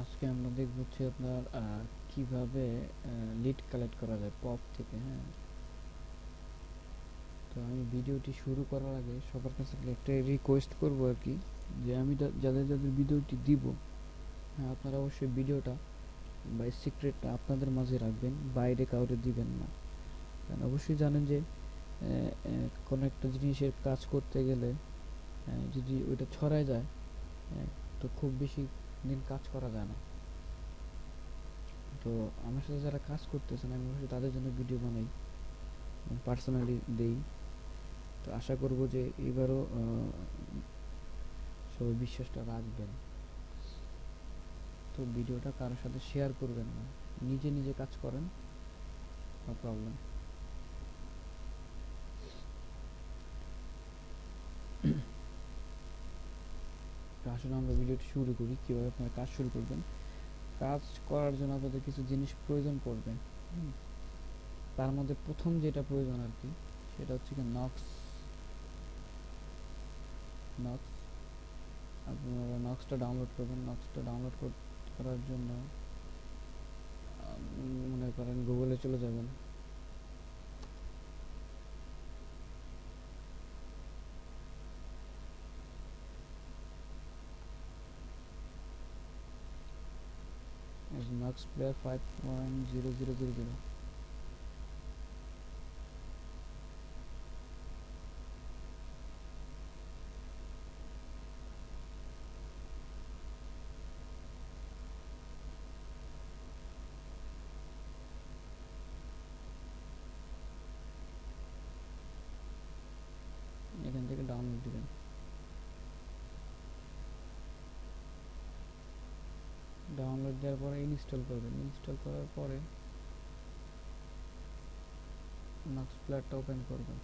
আজকে আমরা দেখব হচ্ছে আপনার কিভাবে লিড কালেক্ট করা যায় পপ থেকে। হ্যাঁ, তো আমি ভিডিওটি শুরু করার আগে সবার কাছে একটা রিকোয়েস্ট করব আর কি, যে আমি যাদের যাদের ভিডিওটি দিব, হ্যাঁ, আপনারা অবশ্যই ভিডিওটা বা সিক্রেটটা আপনাদের মাঝে রাখবেন, বাইরে কাউরে দিবেন না। কারণ অবশ্যই জানেন যে কোনো একটা জিনিসের কাজ করতে গেলে যদি ওইটা ছড়ায় যায়, তো খুব বেশি দিন কাজ করা যায় না। তো আমার সাথে যারা কাজ করতেছেন আমি অবশ্যই তাদের জন্য ভিডিও বানাই, পার্সোনালি দেই। তো আশা করব যে এবারও সবাই বিশ্বাসটা রাখবেন। তো ভিডিওটা কারোর সাথে শেয়ার করবেন না, নিজে নিজে কাজ করেন, নো প্রবলেম। তো আসলে আমরা ভিডিওটি শুরু করি, কীভাবে আপনারা কাজ শুরু করবেন। কাজ করার জন্য আপনাদের কিছু জিনিস প্রয়োজন পড়বে। তার মধ্যে প্রথম যেটা প্রয়োজন আর কি, সেটা হচ্ছে কি নক্স। নক্স আপনারা নক্সটা ডাউনলোড করবেন। নক্সটা ডাউনলোড করার জন্য মনে করেন গুগলে চলে যাবেন। Nox player 5.0000। এখান থেকে ডাউনলোড দিবেন। ডাউনলোড দেওয়ার পরে ইনস্টল করবেন। ইনস্টল করার পরে নক্স প্লেয়ারটা ওপেন করবেন।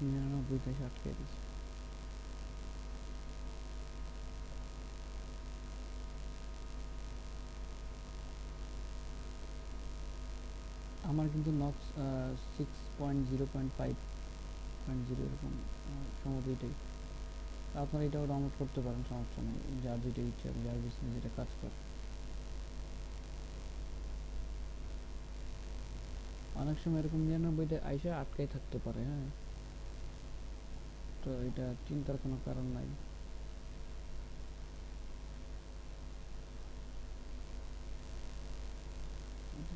নিরানব্বই থেকে আটকে দিয়েছি। আমার কিন্তু নক্স 6.0.5.0 এরকম সম্ভবত এটাই। আপনারা এটাও ডাউনলোড করতে পারেন, সমস্যা নেই, যার যেটা ইচ্ছা, যার বিজনেস যেটা কাজ করে। অনেক সময় এরকম 99টা আইসা আটকাই থাকতে পারে। হ্যাঁ, তো এটা চিন্তার কোনো কারণ নাই।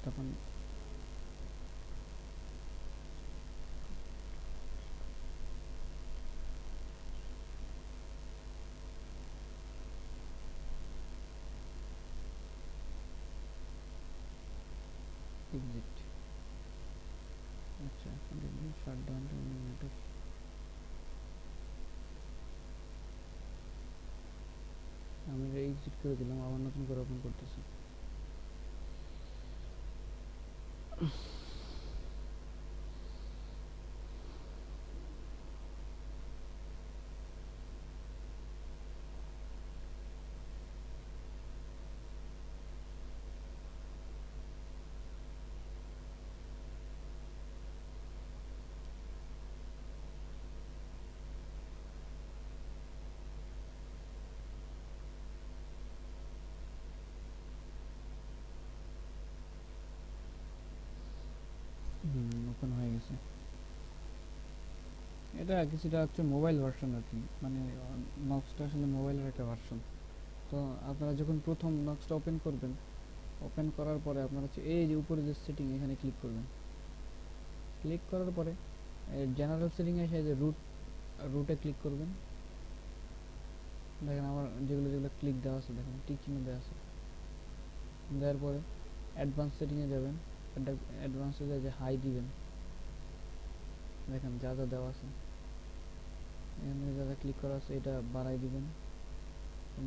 তখন এক্সিট। আচ্ছা, শাট ডাউন টার্মিনেটর। আমি এক্সিট করে দিলাম, আবার নতুন করে ওপেন করতেছি। ওপেন হয়ে গেছে। এটা কিছুটা হচ্ছে মোবাইল ভার্সন আর কি, মানে নক্সটা আসলে মোবাইলের একটা ভার্সন। তো আপনারা যখন প্রথম নক্সটা ওপেন করবেন, ওপেন করার পরে আপনারা হচ্ছে এই যে উপরে যে সেটিং এখানে ক্লিক করবেন। ক্লিক করার পরে জেনারেল সেটিং এসে যে রুটে ক্লিক করবেন। দেখেন আমার যেগুলো যেগুলো ক্লিক দেওয়া আছে, দেখেন টিক চিহ্ন দেওয়া আছে। দেওয়ার পরে অ্যাডভান্স সেটিংয়ে যাবেন। অ্যাডভান্সে যে হাই দিবেন, দেখেন যা যা দেওয়া আছে এখানে যা যা ক্লিক করা আছে এটা বাড়াই দিবেন।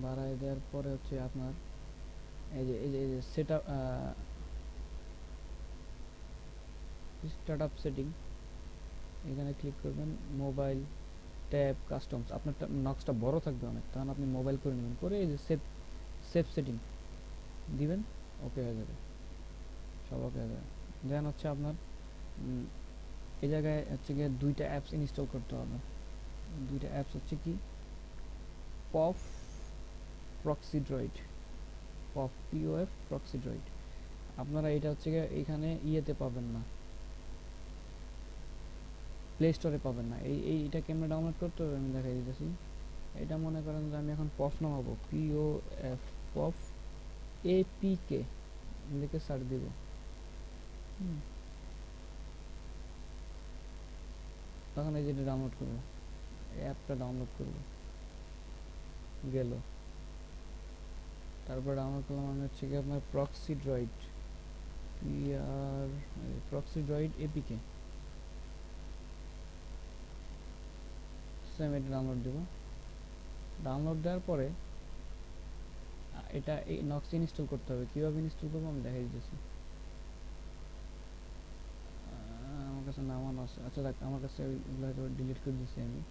বাড়াই দেওয়ার পরে হচ্ছে আপনার এই যে set up start up setting, এখানে ক্লিক করবেন। মোবাইল ট্যাব কাস্টমস, আপনার নক্সটা বড় থাকবে অনেক, তখন আপনি মোবাইল করে নেবেন, করে এই যে সেভ সেটিং দিবেন। ওকে হয়ে যাবে, সব ওকে হয়ে যাবে। দেন হচ্ছে আপনার এই জায়গায় হচ্ছে গিয়ে দুইটা অ্যাপস ইনস্টল করতে হবে। দুইটা অ্যাপস হচ্ছে কি, পফ proxy droid, পফ POF proxy droid. আপনারা এটা হচ্ছে গিয়ে এখানে ইয়েতে পাবেন না, প্লে স্টোরে পাবেন না। এইটা কেমনে ডাউনলোড করতে হবে আমি দেখাই দিতেছি। এটা মনে করেন যে আমি এখন পফ নামাবো, পিওএফ, পফ এপিকে লিখে সার্চ দিব। তখন এই যেটা ডাউনলোড করবো, অ্যাপটা ডাউনলোড করবো, গেল। তারপর ডাউনলোড করলাম আমি হচ্ছে কি আপনার proxy droid, PR proxy droid APK, same এটা ডাউনলোড দেবো। ডাউনলোড দেওয়ার পরে এটা এই নক্স ইনস্টল করতে হবে। কীভাবে ইনস্টল করবো আমি দেখাই দিতেছি। আমার কাছে নামানো আছে, আচ্ছা দেখ আমার কাছে ওইগুলো হয়তো ডিলিট করে দিচ্ছি আমি।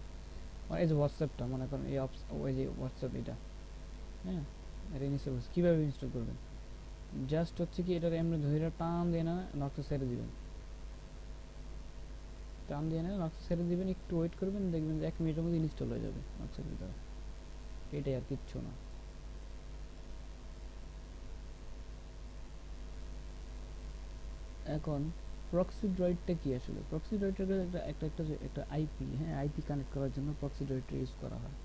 এই যে হোয়াটসঅ্যাপটা মনে করেন, এই ওই যে হোয়াটসঅ্যাপ এটা, হ্যাঁ এটা ইনস্টল করছি। কীভাবে ইনস্টল করবেন, জাস্ট হচ্ছে কি এটার এমনি ধরে টান দিয়ে না নক্সে ছেড়ে দিবেন, টান দিয়ে না নক্সে ছেড়ে দিবেন, একটু ওয়েট করবেন, দেখবেন যে 1 মিনিটের মধ্যে ইনস্টল হয়ে যাবে নক্সের ভিতরে। এটাই আর কিচ্ছু না। এখন প্রক্সি ড্রয়েডটা কি আসলে, প্রক্সি ড্রয়েডটা একটা আইপি, হ্যাঁ আইপি কানেক্ট করার জন্য প্রক্সি ড্রয়েডটা ইউজ করা হয়।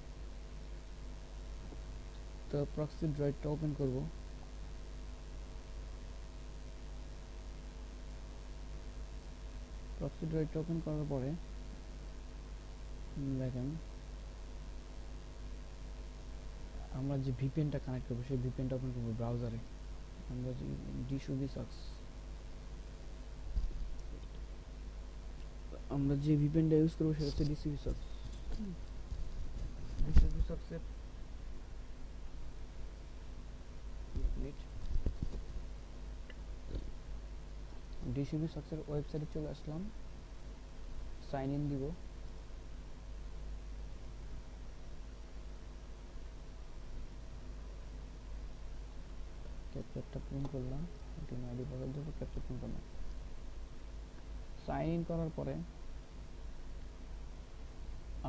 তো প্রক্সি ড্রয়েডটা ওপেন করব। প্রক্সি ড্রয়েডটা ওপেন করার পরে দেখেন আমরা যে ভিপিএনটা কানেক্ট করবো সেই ভিপিএনটা ওপেন করবো ব্রাউজারে। আমরা যে ডিসুবি সক্স, আমরা যে ভিপিএনটা ইউজ করবো সেটা হচ্ছে ডিসিবি সক্স। ডিসিবি সক্সের ডিসিবি সক্সের ওয়েবসাইটে চলে আসলাম, সাইন ইন দিব। ক্যাপচারটা প্রিন্ট করলাম, টিম আইডি পাসওয়ার্ড দেবো, ক্যাপচার প্রিন্ট করলাম। সাইন ইন করার পরে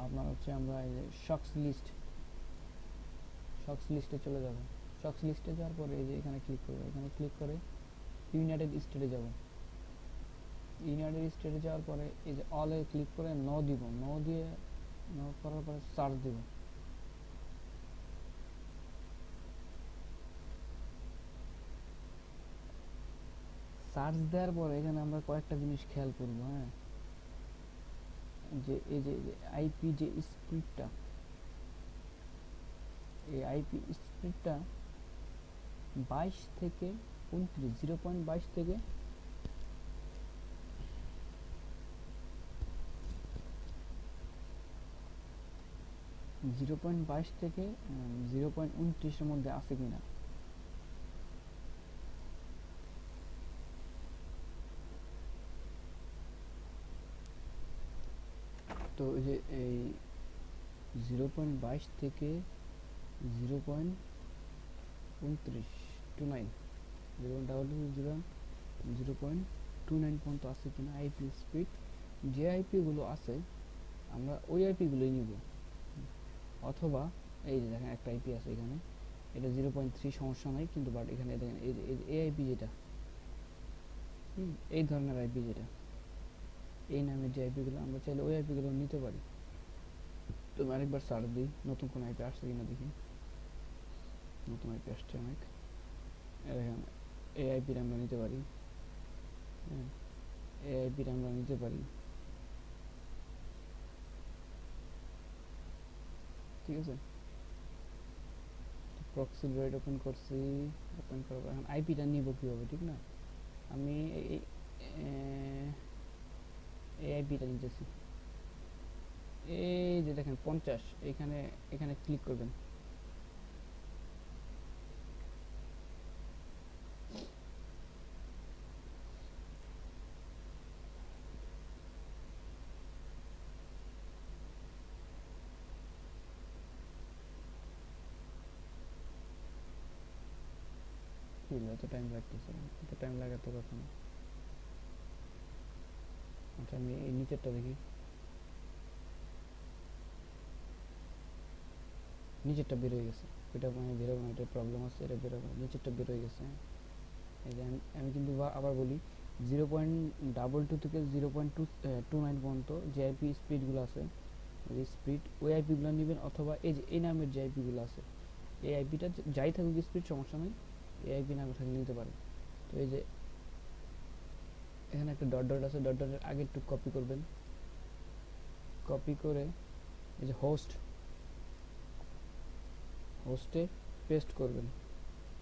আপনার হচ্ছে আমরা এই যে শক্স লিস্টে চলে যাব। শক্স লিস্টে যাওয়ার পরে এই যে এখানে ক্লিক করব, এখানে ক্লিক করে ইউনাইটেড স্টেটে যাব। ইউনাইটেড স্টেটে যাওয়ার পরে এই যে অলে ক্লিক করে নো দিব, নো দিয়ে নো করার পরে সার্চ দিব। সার্চ দেওয়ার পরে এখানে আমরা কয়েকটা জিনিস খেয়াল করব, হ্যাঁ যে এই যে আইপি যে স্প্লিটটা, এই আইপি স্প্লিটটা 22 থেকে 29, 0.22 থেকে 0.22 থেকে 0.29 মধ্যে আছে কিনা। তো এই যে এই 0.22 থেকে 0.29 0.29 পর্যন্ত আছে কিনা আইপি স্পিড। যে আইপি গুলো আছে আমরা ওই আইপি গুলোই নিব, অথবা এই যে দেখেন একটা আইপি আছে এখানে, এটা 0.3 সমস্যা নাই, কিন্তু বাট এখানে দেখেন এই যে এআইপি যেটা, এই ধরনের আইপি যেটা এই নামের যে আইপিগুলো আমরা চাইলে ওই আইপিগুলো নিতে পারি। তো আমি আরেকবার সার্চ দিই নতুন কোনো আইপি আসছে কিনা দেখি। নতুন আইপি আসছে অনেক। দেখেন এই আইপিটা আমরা নিতে পারি। হ্যাঁ, এই আইপিটা আমরা নিতে পারি, ঠিক আছে। প্রক্সি ড্রয়েড ওপেন করছি, ওপেন করবো। এখন আইপিটা নিব কীভাবে, ঠিক না? আমি এই আইপিটা নিতেছি, এই যে দেখেন 50, এখানে এখানে ক্লিক করবেন। কি হলো, এত টাইম লাগতেছে? এত টাইম লাগাতে কথা না। আচ্ছা আমি এই নিচেরটা দেখি, নিচেরটা বের হয়ে গেছে। এটা মানে বেরোবে না, এটা প্রবলেম আছে, এটা বেরোবে না। নিচেরটা বের হয়ে গেছে। এই যে আমি কিন্তু আবার বলি, 0.22 থেকে 0.29 পর্যন্ত যে আইপি স্পিডগুলো আছে, যে স্পিড, ওই আইপিগুলো নেবেন। অথবা এই যে এই নামের যে আইপিগুলো আছে, এই আইপিটা যাই থাকুক স্পিড সমস্যা নেই, এই আইপি নামে থাকলে নিতে পারেন। তো এই যে এখানে একটা ডট ডট আছে, ডট ডটের আগে একটু কপি করবেন। কপি করে এই যে হোস্টে পেস্ট করবেন।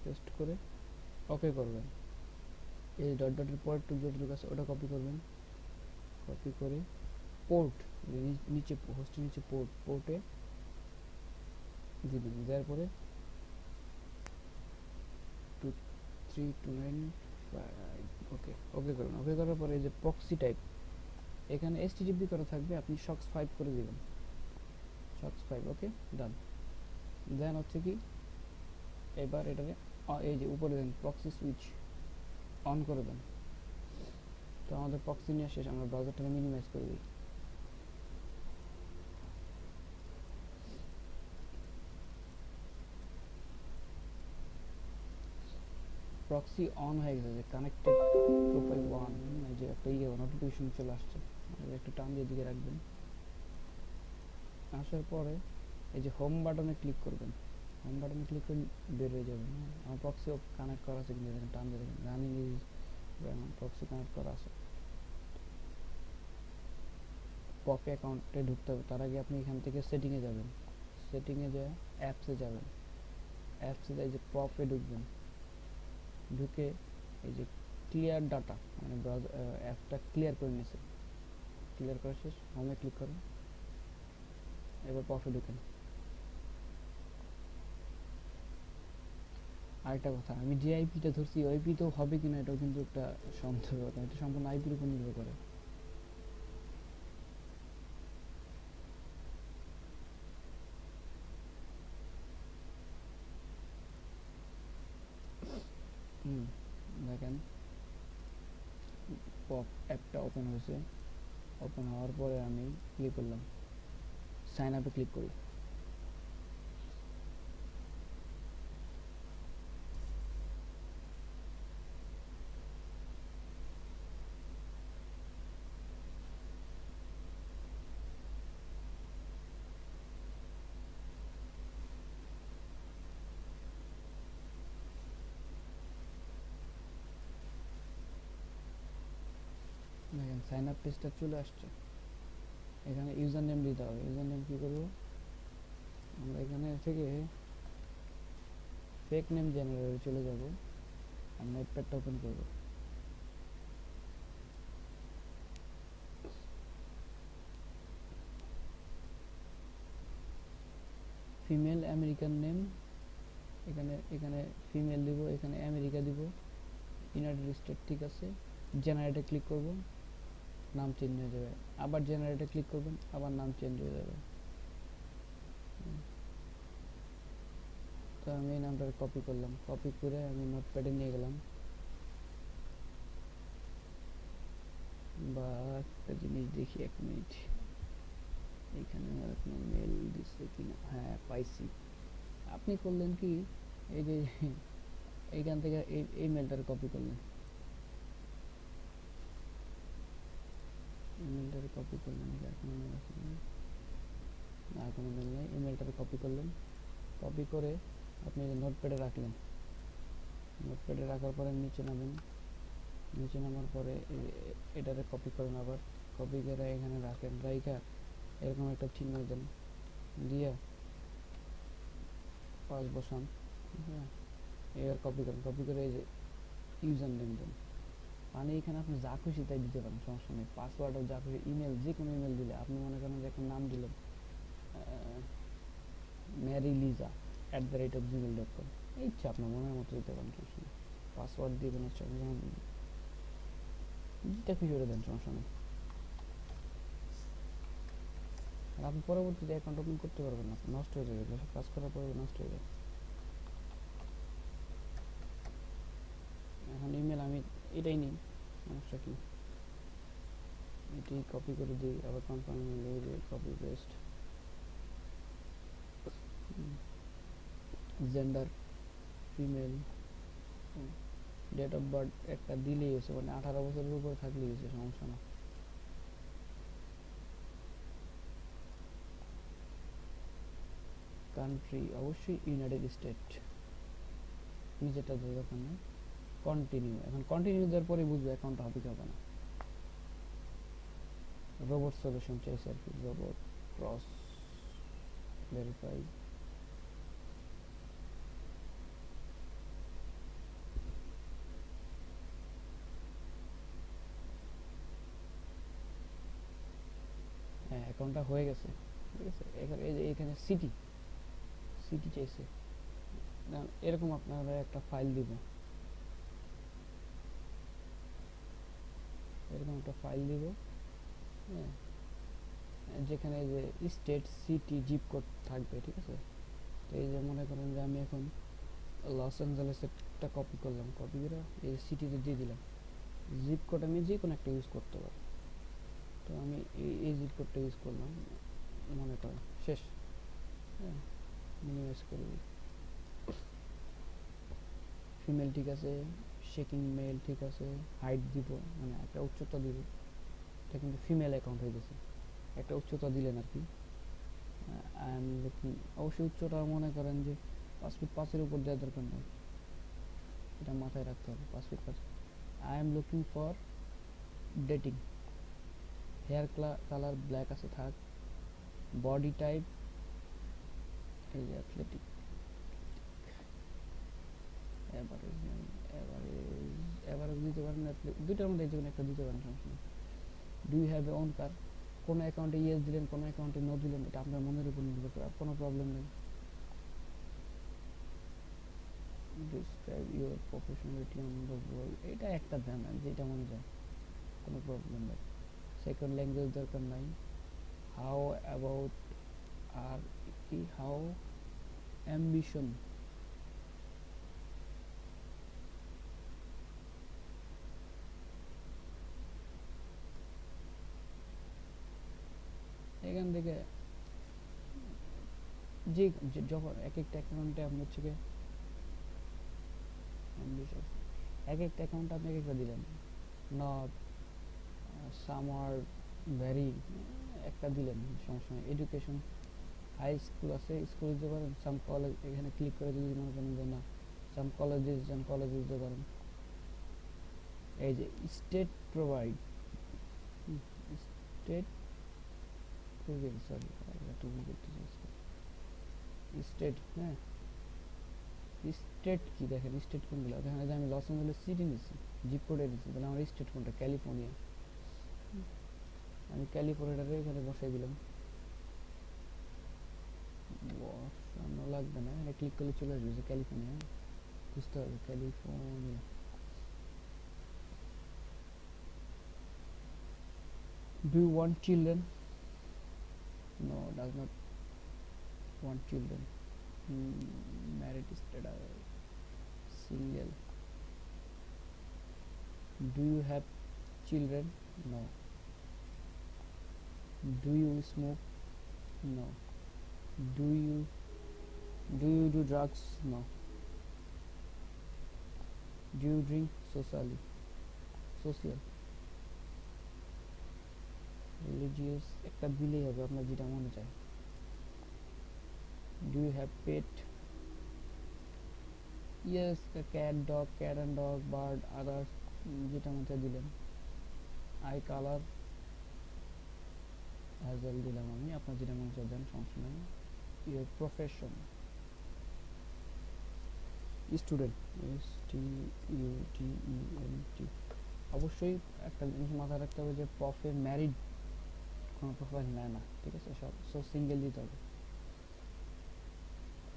পেস্ট করে ওকে করবেন। এই ডট ডটের পর টু যেটুকু আছে ওটা কপি করবেন। কপি করে পোর্ট, নিচে হোস্টের নিচে পোর্টে দিবেন। দেওয়ার পরে 2329 ওকে ওকে করবেন। ওকে করার পরে এই যে প্রক্সি টাইপ, এখানে HTTP করা থাকবে, আপনি সক্স 5 করে দিবেন। সক্স 5 ওকে ডান। দেন হচ্ছে কি, এবার এটাকে এই যে উপরে দেন প্রক্সি সুইচ অন করে দেন। তো আমাদের প্রক্সি নিয়ে শেষ, আমরা ব্রাউজারটাকে মিনিমাইজ করে দিই। প্রক্সি অন হয়ে গেছে, যে কানেক্টেড প্রোফাইল 1, এই যে একটা নোটিফিকেশন চলে আসছে, একটু টান দিয়ে দিকে রাখবেন। আসার পরে এই যে হোম বাটনে ক্লিক করবেন। হোম বাটনে ক্লিক করে বের হয়ে যাবেন। আমার প্রক্সি কানেক্ট করা আছে কিনা দেখেন, টান দিয়ে দেখেন, রানিং ইজ প্রক্সি কানেক্ট করা আছে। পপ অ্যাকাউন্টে ঢুকতে হবে, তার আগে আপনি এখান থেকে সেটিংয়ে যাবেন। সেটিংয়ে যায় অ্যাপসে যাবেন। অ্যাপসে এই যে পপে ঢুকবেন। ঢুকে এই যে ক্লিয়ার ডাটা, মানে ব্রাউজার অ্যাপটা ক্লিয়ার করে নিয়েছে। ক্লিয়ার করা শেষ, হোমে ক্লিক করেন। এবার পপে ঢুকেন। আরেকটা কথা, আমি যে আইপিটা ধরছি ওই আইপি তো হবে কিনা এটাও কিন্তু একটা সন্দেহ কথা, এটা সম্পূর্ণ আইপির উপর নির্ভর করে। দেখেন পপ অ্যাপটা ওপেন হয়েছে। ওপেন হওয়ার পরে আমি ক্লিক করলাম, সাইন আপে ক্লিক করি। দেখেন সাইন আপ পেজটা চলে আসছে। এখানে ইউজার নেম দিতে হবে। ইউজার নেম কী করবো, আমরা এখানে থেকে ফেক নেম জেনারেটরে চলে যাব। আর নোটপ্যাডটা ওপেন করব। ফিমেল আমেরিকান নেম, এখানে এখানে ফিমেল দিব, এখানে আমেরিকা দিব, ইউনাইটেড স্টেট, ঠিক আছে। জেনারেটে ক্লিক করব, নাম চেঞ্জ হয়ে যাবে। আবার জেনারেটে ক্লিক করবেন, আবার নাম চেঞ্জ হয়ে যাবে। তো আমি এই নামটা কপি করলাম, কপি করে আমি নোটপ্যাডে নিয়ে গেলাম। বা একটা জিনিস দেখি, 1 মিনিট, এখানে আমার কোনো মেল দিচ্ছে কিনা। হ্যাঁ পাইছি। আপনি করলেন কি, এই যে এইখান থেকে এই মেলটার কপি করলেন। ইমেলটারে কপি করলেন, আর কোনো মেল আছে না, কোনো মেল নেই। ইমেলটারে কপি করলেন, কপি করে আপনি নোটপ্যাডে রাখলেন। নোটপ্যাডে রাখার পরে নিচে নামেন, নিচে নামার পরে এটারে কপি করেন, আবার কপি করে এখানে রাখেন, রাইখা এরকম একটা চিহ্ন দেন, দিয়া পাস বসান। হ্যাঁ, এবার কপি করেন, কপি করে এই যে ইউজার নেম দেন। মানে এখানে আপনি যা খুশি তাই দিতে পারেন, সমস্যা নেই। পাসওয়ার্ডও যা খুশি, ইমেল যে কোনো ইমেল দিলে, আপনি মনে করেন যে একটা নাম দিলেন maryliza@gmail.com, এই ইচ্ছা আপনার মনের মতো দিতে পারেন, সমস্যা নেই। পাসওয়ার্ড দিবেন হচ্ছে যেমন যেটা খুশি করে দেন, সমস্যা নেই। আর আপনি পরবর্তীতে অ্যাকাউন্ট ওপেন করতে পারবেন না, নষ্ট হয়ে যাবে, কাজ করার পরে নষ্ট হয়ে যাবে। এখন ইমেল আমি এটাই নিই, সমস্যা কি, এটি কপি করে দিই, আবার confirm email copy paste. Gender female, date of birth একটা দিলেই হয়েছে, মানে 18 বছরের উপরে থাকলেই হয়েছে, সমস্যা না। কান্ট্রি অবশ্যই ইউনাইটেড স্টেট, নিজেরটা দরকার নেই। কন্টিনিউ, এখন কন্টিনিউ দেওয়ার পরে বুঝবো অ্যাকাউন্টটা হবে কি হবে না। রোবট সলিউশন চাইছে আর কি, রোবট ক্রস ভেরিফাই। হ্যাঁ, অ্যাকাউন্টটা হয়ে গেছে, ঠিক আছে। এখানে এই যে এখানে সিটি, সিটি চাইছে। এরকম আপনারা একটা ফাইল দিব, এরকম একটা ফাইল দিব, হ্যাঁ, যেখানে যে স্টেট সিটি জিপ কোড থাকবে, ঠিক আছে। তো এই যে মনে করেন যে আমি এখন লস অ্যাঞ্জেলেসেরটা কপি করলাম, কপি করে এই সিটিতে দিয়ে দিলাম। জিপ কোড আমি যে কোনো একটা ইউজ করতে পারি, তো আমি এই জিপ কোডটা ইউজ করলাম, মনে করেন শেষ। হ্যাঁ, মিনিমাইজ করে দিই। ফিমেল ঠিক আছে, শেকিং মেল ঠিক আছে, হাইট দিব, মানে একটা উচ্চতা দিব, এটা কিন্তু ফিমেল অ্যাকাউন্ট হয়ে গেছে, একটা উচ্চতা দিলেন আর কি। আই এম লুকিং, অবশ্যই উচ্চতা মনে করেন যে 5 ফিট 5-এর উপর দেওয়ার দরকার নেই, এটা মাথায় রাখতে হবে, 5 feet 5। I am looking for dating, hair colour black আছে থাক, বডি টাইপ এই যে অ্যাথলেটিক, এভারেজ নেই, এভারেজ দিতে পারেন, দুইটার মধ্যে যে কোনো একটা দিতে পারেন, সমস্যা নেই। Do you have a own car, কোনো অ্যাকাউন্টে ইয়েস দিলেন, কোনো অ্যাকাউন্টে নো দিলেন, এটা আপনার মনের উপর নির্ভর করে, কোনো প্রবলেম নেই। Describe your professionality on the world, এটা একটা দেন যেটা মনে যায়, কোনো প্রবলেম নেই। সেকেন্ড ল্যাঙ্গুয়েজ দরকার নাই। হাউ অ্যাবাউট আর কি, হাউ অ্যাম্বিশন, এখান থেকে যে যখন এক একটা অ্যাকাউন্টে আপনি হচ্ছে গিয়ে অ্যাম্বিশন, এক একটা অ্যাকাউন্টে আপনি এক একটা দিলেন, নট সাম আর ভ্যারি একটা দিলেন, সমস্যা নেই। এডুকেশন হাই স্কুল আছে, স্কুল দিতে পারেন। সাম কলেজ, এখানে ক্লিক করে যদি মনে করেন যে না, সাম কলেজ দিতে পারেন। এই যে state provide, state provide, sorry একটু ভুল করতে চাইছি, স্টেট, হ্যাঁ স্টেট কি দেখেন, স্টেট কোনগুলো দেখেন, যে আমি লস অ্যাঞ্জেলেস সিটি নিচ্ছি, জিপ কোডে নিচ্ছি, তাহলে আমার স্টেট কোনটা, ক্যালিফোর্নিয়া, আমি ক্যালিফোর্নিয়াটারে এখানে বসাই দিলাম। বসানো লাগবে না, এটা ক্লিক করলে চলে আসবে যে ক্যালিফোর্নিয়া, বুঝতে হবে California. Do you want children, no does not want children. Married status single. Do you have children, no. Do you smoke, no. Do you do drugs, no. Do you drink social, জিএস একটা দিলেই হবে, আপনার যেটা মনে চায়। Do you have pet? Yes, cat, dog, cat and dog, bird, others, যেটা মনে চায় দিলেন। আই কালার অ্যাজ ওয়েল দিলাম আমি, আপনার যেটা মনে চায় দেন, সমস্যা নেই। Your profession, student, STUDENT। অবশ্যই একটা জিনিস মাথায় রাখতে হবে যে প্রফে ম্যারিড কোনো প্রোফাইল নেয় না, ঠিক আছে, সব সিঙ্গেল দিতে হবে।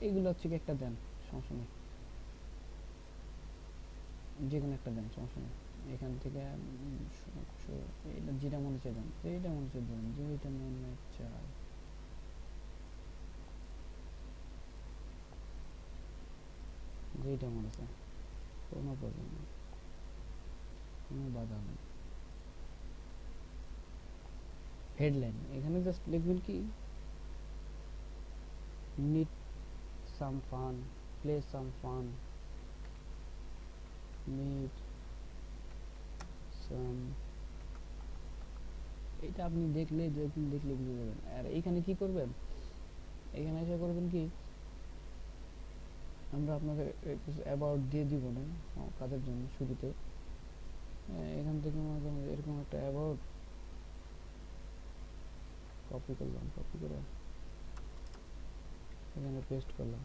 এগুলো হচ্ছে কি একটা দেন, সমস্যা নেই, যে কোনো একটা দেন, সমস্যা নেই। এখান থেকে এটা যেটা মনে চায় দেন, যেটা মনে চায় দেন, যেটা মনে চায়। যেটা মনে চায়, কোনো প্রবলেম নেই, কোনো বাধা নেই। হেডলাইন এখানে জাস্ট লিখবেন কি, need some fun, play some fun, need some, এটা আপনি দেখলে দেখলে বুঝে যাবেন। আর এইখানে কি করবেন, এখানে এসে করবেন কি, আমরা আপনাকে কিছু অ্যাবাউট দিয়ে দিব না কাজের জন্য শুরুতে। এখান থেকে মনে করেন এরকম একটা অ্যাবাউট কপি করলাম, কপি করে এখানে পেস্ট করলাম,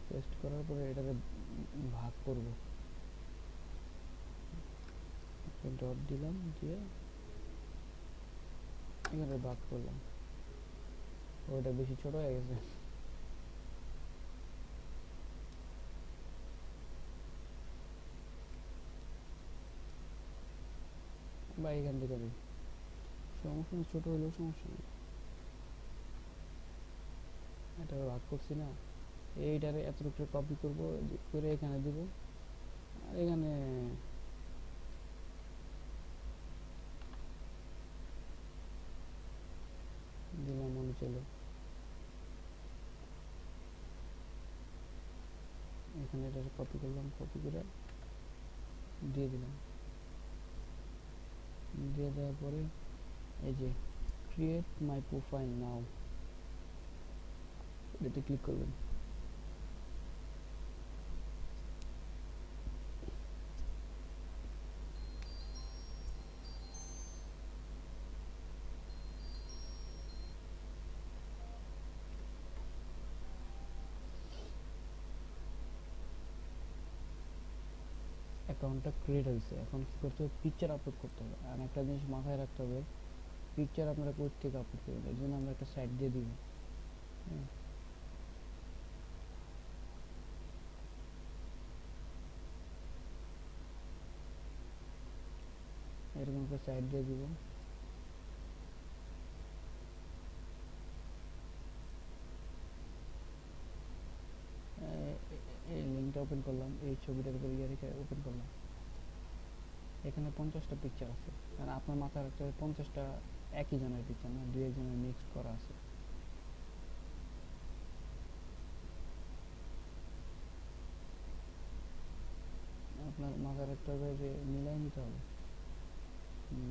পেস্ট করার পরে এটাকে ভাগ করব, ডট দিলাম, দিয়ে এখানে ভাগ করলাম। ওটা বেশি ছোট হয়ে গেছে, বা এখান থেকে দিই, সমস্যা নেই, ছোট হলেও সমস্যা নেই। এটা ভাগ করছি না, এইটারে এতটুকু কপি করব, করে এখানে দিব, আর এখানে দিলাম মনে চলো, এখানে এটা কপি করলাম, কপি করে দিয়ে দিলাম। দিয়ে দেওয়ার পরে এই যে ক্রিয়েট মাই প্রোফাইল নাও, এটাতে ক্লিক করবেন। অ্যাকাউন্টটা ক্রিয়েট হয়েছে, এখন কি করতে হবে, পিকচার আপলোড করতে হবে। আর একটা জিনিস মাথায় রাখতে হবে, পিকচার আপনারা কোথা থেকে আপলোড করবেন, এর জন্য আমরা একটা সাইট দিয়ে দিব। হ্যাঁ, এরকম একটা সাইট দিয়ে দিব। এই লিঙ্কটা ওপেন করলাম, এই ছবিটার উপর ইয়ে রেখে ওপেন করলাম। এখানে 50টা পিকচার আছে, কারণ আপনার মাথায় রাখতে হবে 50টা একই জনের পিকচার না, দুই একজনের মিক্সড করা আছে। আপনার মাথায় রাখতে হবে যে মিলাই নিতে হবে,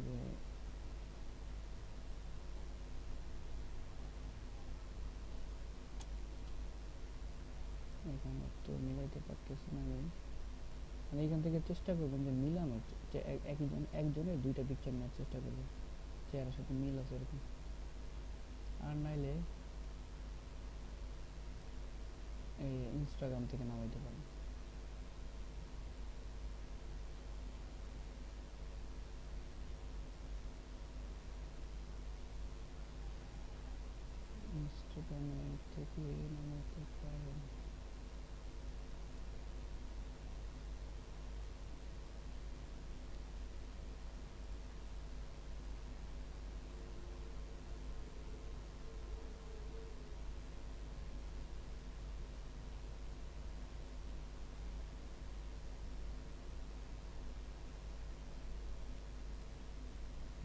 যে এখানে তো মিলাইতে পারতেছি না আমি। মানে এইখান থেকে চেষ্টা করবেন যে মিলানোর, যে একই জন একজনের দুইটা পিকচার নেওয়ার চেষ্টা করবেন, চেহারার সাথে মিল আছে এরকম। আর নাইলে এই ইনস্টাগ্রাম থেকে নামাইতে পারেন। ইনস্টাগ্রামে থেকে নামাইতে পারেন।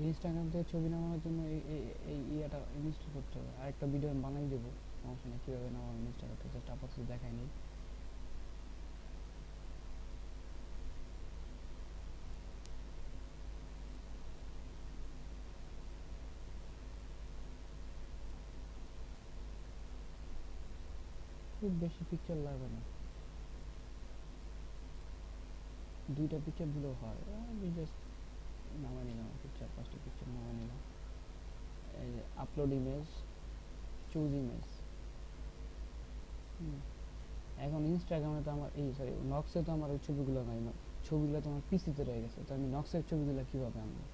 ইনস্টাগ্রাম থেকে ছবি নামানোর জন্য এই ইয়েটা ইনস্টল করতে হবে। আরেকটা ভিডিও আমি বানাই দেবো, সমস্যা নেই, কীভাবে নামাবেন ইনস্টাগ্রাম থেকে, জাস্ট আপাতত দেখায়নি। খুব বেশি পিকচার লাগবে না, 2টা পিকচার দিলেও হয়। আমি জাস্ট নামাই নিলাম, 4-5টা পিকচার নামাই নিলাম। এই যে আপলোড ইমেজ, চুজ ইমেজ। এখন ইনস্টাগ্রামে তো আমার সরি নক্সে তো আমার ওই ছবিগুলো নাই, ছবিগুলো তো আমার পিসিতে রয়ে গেছে। তো আমি নক্সের ছবিগুলো কিভাবে আনবো?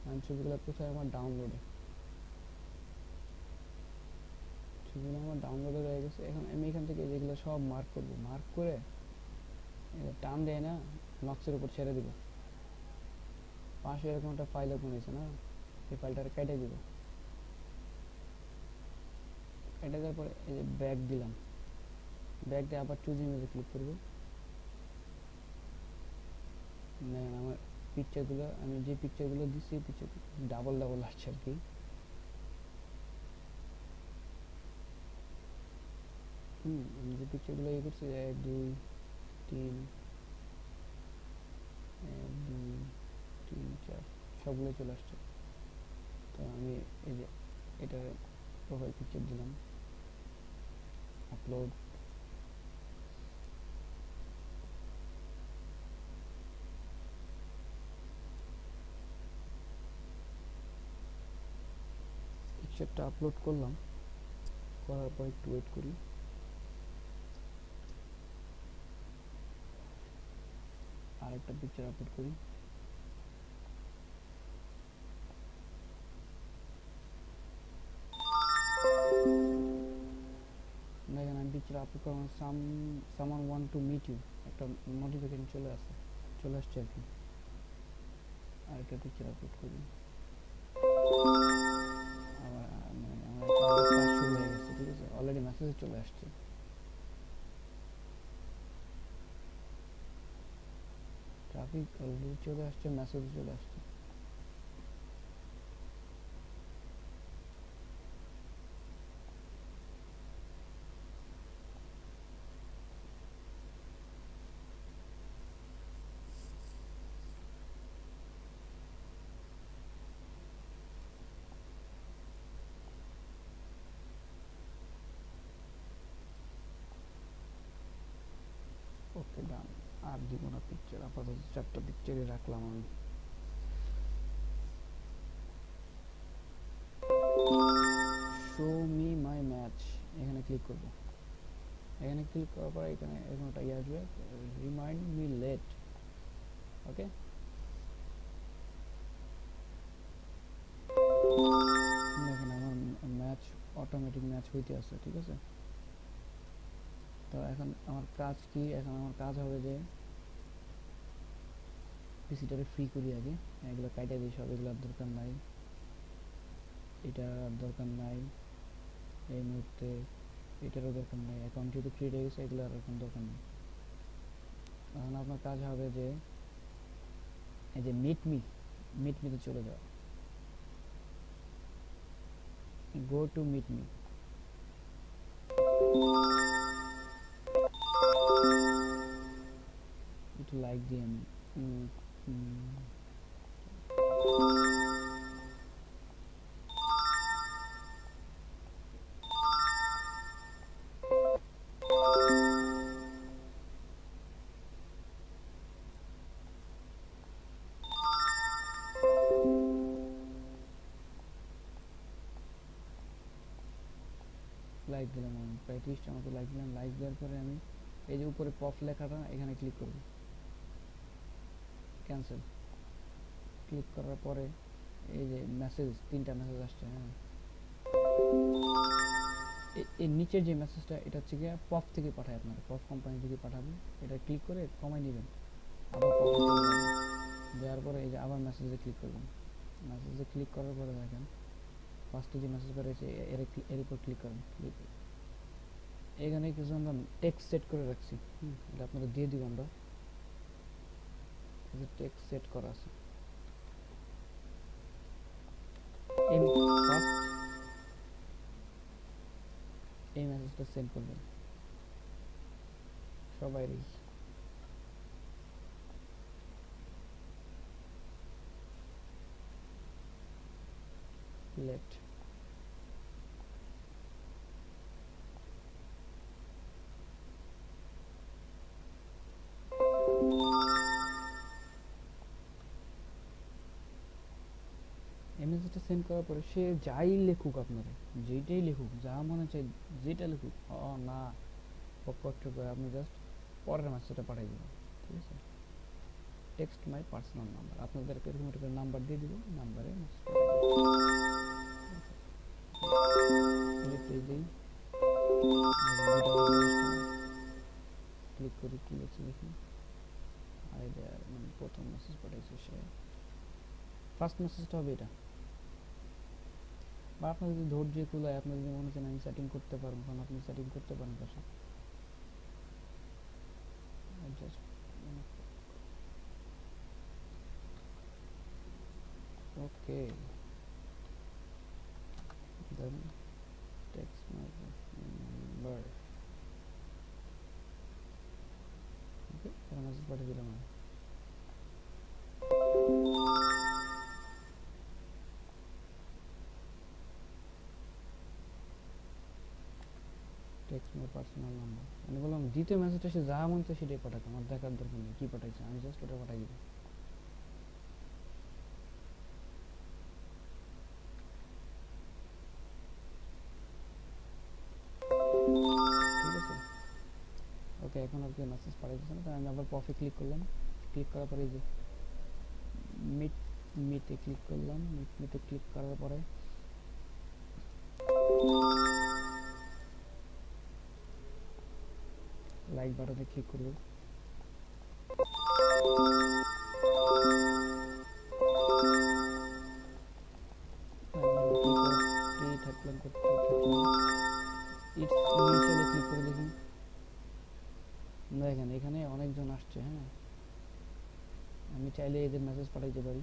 আমি ছবিগুলো কোথায়? আমার ডাউনলোডে, ছবিগুলো আমার ডাউনলোডে রয়ে গেছে। এখন আমি এখান থেকে যেগুলো সব মার্ক করব, মার্ক করে টান দেয় না নক্সের উপর ছেড়ে দিব। পাশে এরকম একটা ফাইল ওপেন হয়েছে না, এই ফাইলটা কেটে দিব। কেটে দেওয়ার পরে এই যে ব্যাক দিলাম, ব্যাক দিয়ে আবার চুজ ইমেজে ক্লিক করব। দেখেন আমার পিকচারগুলো, আমি যে পিকচারগুলো দিচ্ছি পিকচার ডাবল ডাবল আসছে আর কি। আমি যে পিকচারগুলো ইয়ে করছি 1 2 3 1 2 3 4 সবগুলো চলে আসছে। তো আমি এই যে এটা প্রোফাইল পিকচার দিলাম, আপলোড। পিকচারটা আপলোড করলাম, করার পর একটু ওয়েট করি। আরেকটা পিকচার আপলোড করি। দেখেন আমি পিকচার আপলোড করলাম, someone want to meet you, একটা নোটিফিকেশন চলে আসছে, চলে আসছে আর কি। আরেকটা পিকচার আপলোড করি। আবার মানে আমার কাজ শুরু হয়ে গেছে, ঠিক আছে, অলরেডি মেসেজ চলে আসছে। ট্রাফিক অলরেডি চলে আসছে, মেসেজ চলে আসছে। ওকে ডান, আর দিব না পিকচার, আপাতত 4টা পিকচারই রাখলাম আমি। শো মি মাই ম্যাচ, এখানে ক্লিক করব। এখানে ক্লিক করার পর এখানে এরকম একটা ইয়ে আসবে, রিমাইন্ড মি লেট। ওকে, দেখেন আমার ম্যাচ অটোমেটিক ম্যাচ হইতে আছে, ঠিক আছে। তো এখন আমার কাজ কি? এখন আমার কাজ হবে যে পিসিটারে ফ্রি করি আগে, এগুলো কাইটা দিই সব, এগুলোর দরকার নাই, এটার দরকার নাই এই মুহূর্তে, এটারও দরকার নাই। অ্যাকাউন্ট যেহেতু ক্রিয়েট হয়ে গেছে, এগুলো আর এখন দরকার নেই। এখন আপনার কাজ হবে যে এই যে মিটমিতে চলে যাও, গো টু মিটমি। একটু লাইক দিয়ে আমি লাইক দিলাম, আমি প্রায় 30টা মতো লাইক দিলাম। লাইক দেওয়ার পরে আমি এই যে উপরে পপ লেখাটা, এখানে ক্লিক করব, ক্যান্সেল। ক্লিক করার পরে এই যে মেসেজ, 3টা মেসেজ আসছে। হ্যাঁ, এর নিচের যে মেসেজটা, এটা হচ্ছে গিয়ে পপ থেকে পাঠায়, আপনার পপ কোম্পানি থেকে পাঠাবে। এটা ক্লিক করে কমাই নেবেন, আবার পপে চলে যাবেন। যাওয়ার পরে এই যে আবার মেসেজে ক্লিক করবেন। মেসেজে ক্লিক করার পরে দেখেন ফার্স্টে যে মেসেজ বেরিয়েছে এর উপর ক্লিক করেন। এখানে কিছু আমরা টেক্সট সেট করে রাখছি, এটা আপনারা দিয়ে দিব। আমরা টেক্সট সেট করা আছে, এই ফার্স্ট এই মেসেজটা সেন্ড করবেন সবাই। লেট এই মেসেজটা সেন্ড করার পরে সে যাই লেখুক আপনারে, যেটাই লেখুক, যা মনে চাই যেটা লেখুক, না পকট করে আপনি জাস্ট পরের মেসেজটা পাঠিয়ে দেবেন। ঠিক আছে, টেক্সট মাই পার্সোনাল নাম্বার, আপনাদেরকে এরকম একটা নাম্বার দিয়ে দিব, নাম্বারে মেসেজ পাঠিয়ে দেবেন। ক্লিক করি, কি লিখছে দেখি। আরে মানে প্রথম মেসেজ পাঠিয়েছে সে, ফার্স্ট মেসেজটা হবে এটা। বা আপনার যদি ধৈর্য কুলায়, আপনার যদি মনে হচ্ছে আমি সেটিং করতে পারবো, কারণ আপনি সেটিং করতে পারেন পাশে just. Okay, then text my number. Okay, তারা মেসেজ পাঠিয়ে দিলাম আমি। টেক্সট মাই পার্সোনাল নাম্বার, আমি বললাম দ্বিতীয় মেসেজটা সে যা মন চায় সেটাই পাঠাতে, আমার দেখার দরকার নেই কি পাঠাইছে, আমি জাস্ট ওটা পাঠাই দিব। ঠিক আছে, ওকে, এখন আর কি মেসেজ পাঠাইতেছে না, তাই আমি আবার পপে ক্লিক করলাম। ক্লিক করার পরে এই যে মিট, মিটে ক্লিক করলাম। মিটে ক্লিক করার পরে লাইক বাটনে ক্লিক করব। ক্লিক করে দেখুন, দেখেন এখানে অনেকজন আসছে। হ্যাঁ, আমি চাইলে এদের মেসেজ পাঠাইতে পারি।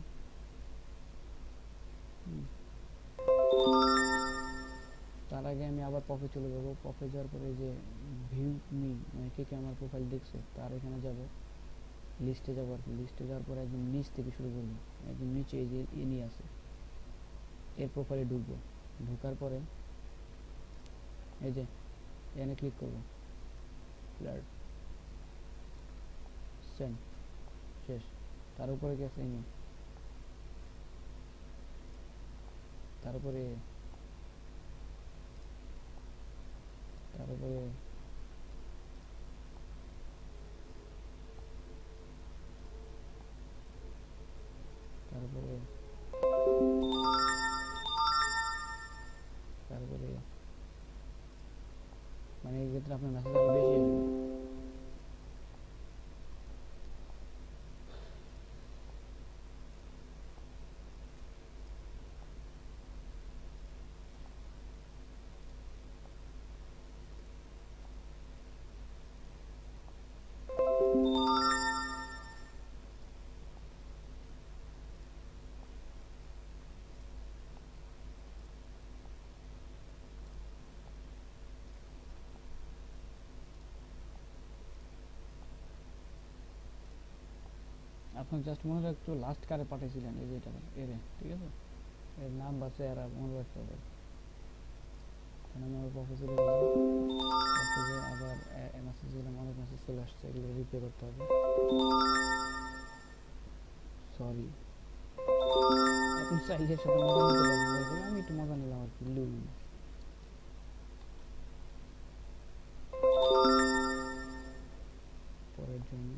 তার আগে আমি আবার পপে চলে যাব। পপে যাওয়ার পরে যে ভিউ মি, মানে কে কে আমার প্রোফাইল দেখছে তার এখানে যাব, লিস্টে যাব আর কি। লিস্টে যাওয়ার পরে একদম নিচ থেকে শুরু করব, একদম নিচে এই যে ইনি আছে এর প্রোফাইলে ঢুকবো। ঢোকার পরে এই যে এখানে ক্লিক করব, ফ্ল্যাট সেন্ড, শেষ। তার উপরে গেছে ইনি, তারপরে তারপরে তারপরে তারপরে মানে এই ক্ষেত্রে আপনার মেসেজ আরো বেশি আসবে। আপনার জাস্ট মনে রাখতো লাস্ট কারে পাঠিয়েছিলেন, এই যে এটা এরে, ঠিক আছে, এর নাম বা চেহারা মনে রাখতে হবে। আমি আবার প্রফেসরে গেলাম, প্রফেসরে আবার মেসেজ দিলাম, অনেক মেসেজ চলে আসছে, এগুলো রিপ্লাই করতে হবে। সরি, আপনি চাইলে এর সাথে মজা নিতে পারেন, আমি একটু মজা নিলাম আর কি। লুল পরের জন্য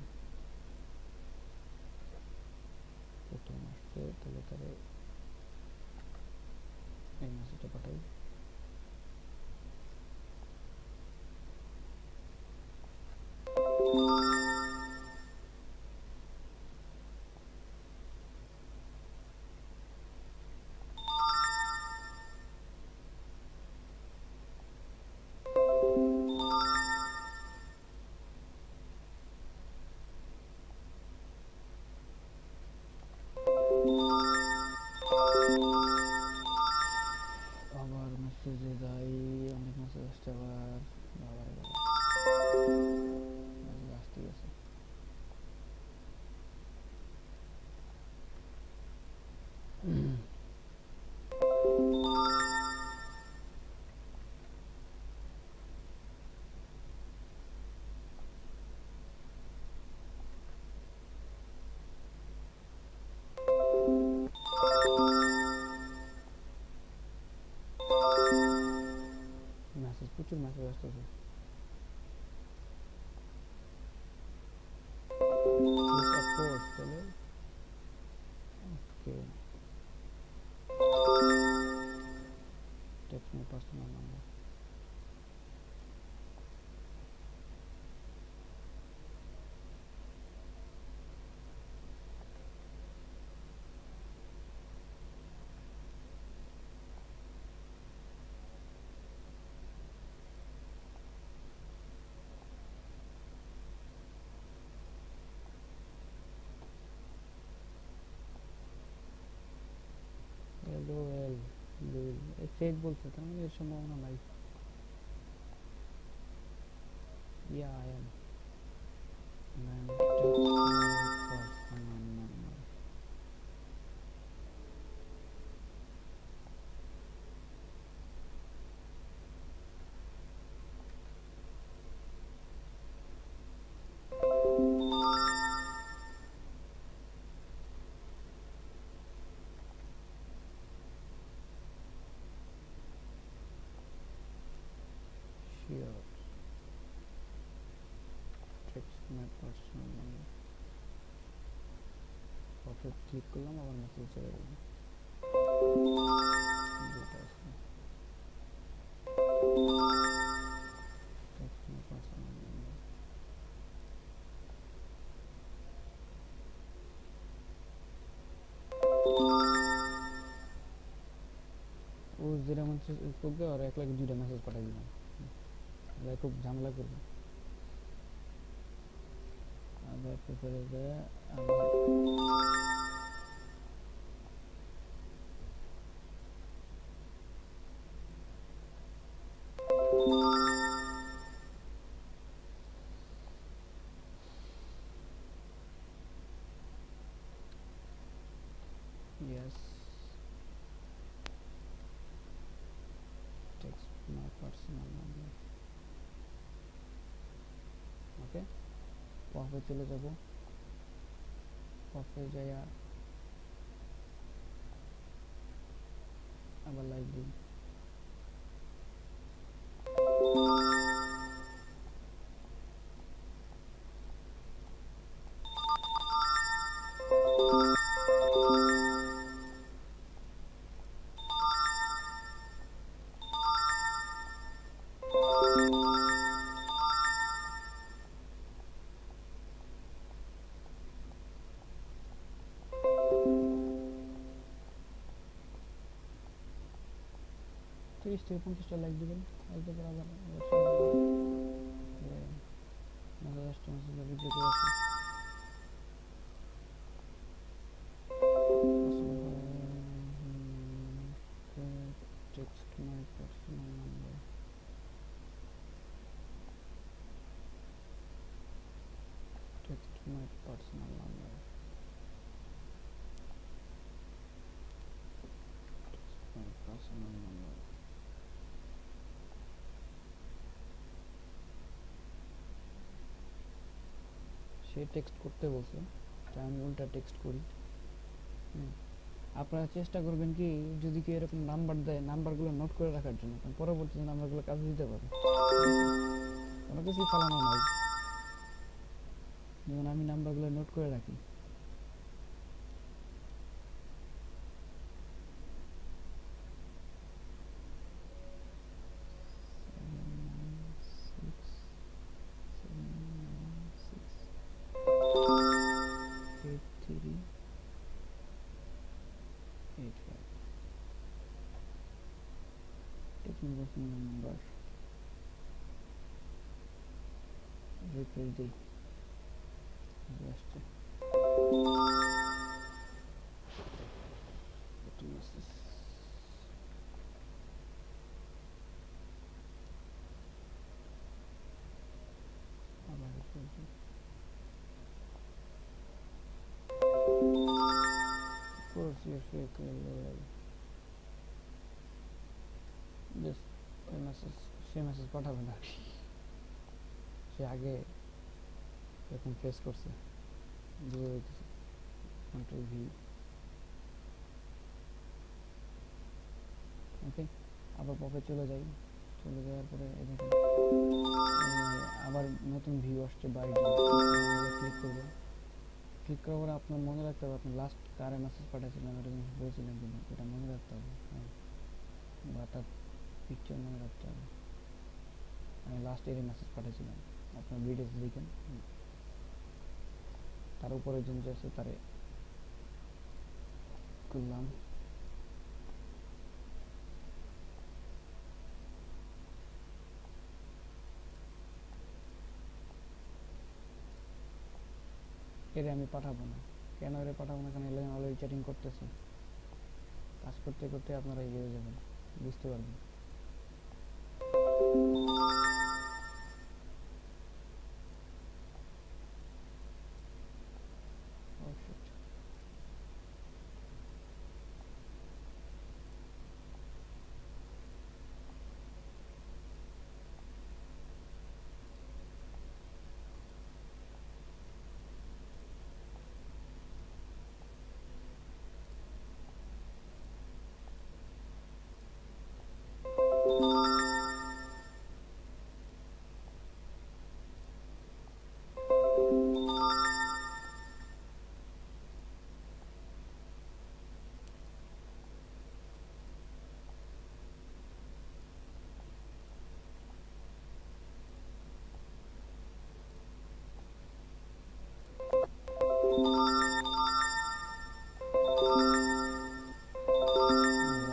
প্রথম আসছে, তাহলে তারে এই মেসেজটা পাঠাই। আবার প্রচুর মেসেজ আসতেছে। তাহলে okay, text my personal number. LOL lol fake বলছে, তার মানে এর সম্ভাবনা নাই। Yeah I am man personal number. Sure, text my personal number. Okay click করলাম, আবার মেসেজ চলে গেল। যেটা আছে টেক্সট মাই পার্সোনাল নাম্বার। ও যেটা মেসেজ করবে আর এক লাখ দুইটা মেসেজ পাঠাই দিলাম, খুব ঝামেলা করবে। আবার পেপারে যায় আবার yes text my personal number। ওকে, পপে চলে যাব, পপে যাইয়া আবার লাইক দিই। তিরিশ থেকে 50টা লাইক দিবেন, একবার আবার মেসেজ আসছে, মেসেজ রিপ্লাই করে আসে। Text my personal number. Text my personal number. My personal number. Say text করতে বলছে, তাই আমি উল্টা টেক্সট করি। আপনারা চেষ্টা করবেন কি, যদি কেউ এরকম নাম্বার দেয়, নাম্বারগুলো নোট করে রাখার জন্য, কারণ পরবর্তীতে নাম্বারগুলো কাজে দিতে পারে। কোনো কিছুই ফালানো নাই, যেমন আমি নাম্বারগুলো নোট করে রাখি। নাম্বার রিপ্লেস দিই, আসছে মেসেজ। আবার রিপ্লেস দিই। course you're fake LOL just ওই মেসেজ, সে মেসেজ পাঠাবে না, সে আগে এরকম ফেস করছে, বুঝে যাইতেছে। Control V. ওকে, আবার পপে চলে যাই, চলে যাওয়ার পরে এই দেখেন আবার নতুন ভিউ আসছে বাড়ির ক্লিক করবো। ক্লিক করার পরে আপনার মনে রাখতে হবে আপনি লাস্ট কারে মেসেজ পাঠিয়েছিলেন, ওটা জিনিস বলছিলেন কিন্তু এটা মনে রাখতে হবে। হ্যাঁ, বা তার পিকচার মনে রাখতে হবে। আমি লাস্ট এর মেসেজ পাঠিয়েছিলাম, আপনার ভিডিওস দেখেন। তার উপরে জন যে আছে তারে করলাম। এর আমি পাঠাবো না। কেন এর পাঠাবো না? কারণ এর অলরেডি চ্যাটিং করতেছে। কাজ করতে করতে আপনারা এগিয়ে যাবেন, বুঝতে পারবেন।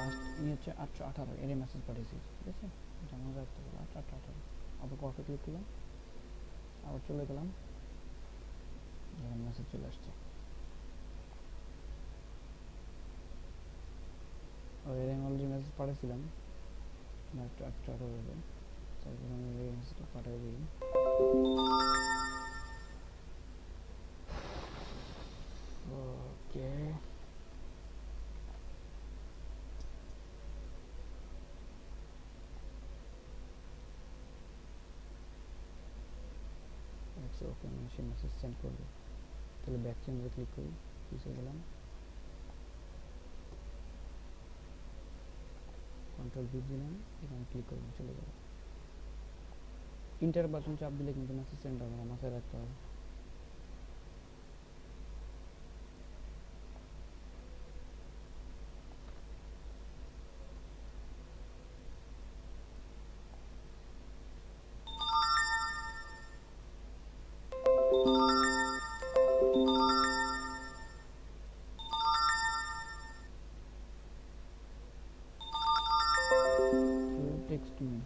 লাস্ট 818 এর মেসেজ পাঠিয়েছি, ঠিক আছে? এটা মনে রাখতে হবে, 818। আবার কপি ক্লিক করলাম, আবার চলে গেলাম, দেখেন মেসেজ চলে আসছে। এর আমি অলরেডি মেসেজ পাঠিয়েছিলাম 818 হবে। তারপর আমি এই মেসেজটা পাঠিয়ে দিই। ওকে, ওকে আমি সেই মেসেজ সেন্ড করবো। তাহলে ব্যাক চেঞ্জে ক্লিক করি, পিছিয়ে গেলাম, কন্ট্রোল ভি দিলাম, এখানে ক্লিক করবো, চলে যাবো। ইন্টার বাটন চাপ দিলে কিন্তু মেসেজ সেন্ড হবে না, মাথায় রাখতে হবে। টেক্সট মি,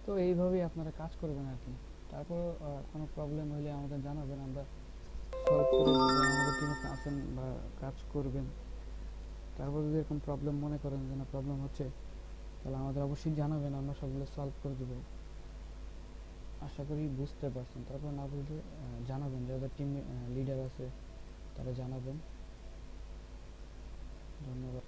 তো এইভাবেই আপনারা কাজ করবেন আর কি। তারপর কোনো প্রবলেম হলে আমাদের জানাবেন, আমরা সলভ করে দেবো। আমাদের টিমে আছেন বা কাজ করবেন, তারপর যদি এরকম প্রবলেম মনে করেন যে না প্রবলেম হচ্ছে, তাহলে আমাদের অবশ্যই জানাবেন, আমরা সবগুলো সলভ করে দেবো। আশা করি বুঝতে পারছেন। তারপর না বুঝলে জানাবেন, যাদের টিম লিডার আছে তারা জানাবেন। ধন্যবাদ।